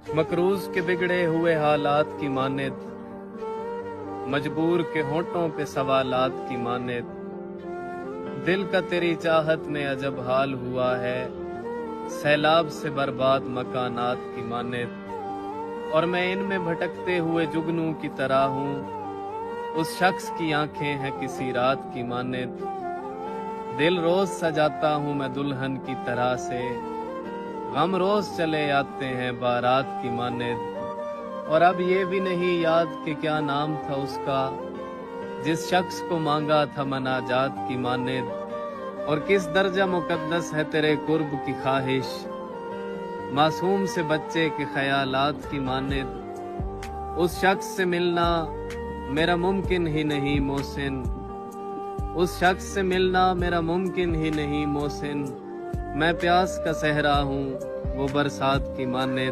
मकरूज के बिगड़े हुए हालात की मानिद, मजबूर के होंठों पे सवालात की मानिद, दिल का तेरी चाहत में अजब हाल हुआ है, सैलाब से बर्बाद मकानात की मानिद। और मैं इनमें भटकते हुए जुगनू की तरह हूँ, उस शख्स की आंखें हैं किसी रात की मानिद। दिल रोज सजाता हूँ मैं दुल्हन की तरह से, गम रोज चले आते हैं बारात की मानिद। और अब ये भी नहीं याद कि क्या नाम था उसका, जिस शख्स को मांगा था मनाजात की मानिद। और किस दर्जा मुकद्दस है तेरे कुर्ब की ख्वाहिश, मासूम से बच्चे के ख्यालात की मानिद। उस शख्स से मिलना मेरा मुमकिन ही नहीं मोहसिन, उस शख्स से मिलना मेरा मुमकिन ही नहीं मोहसिन। मैं प्यास का सहरा हूँ वो बरसात की मानिद।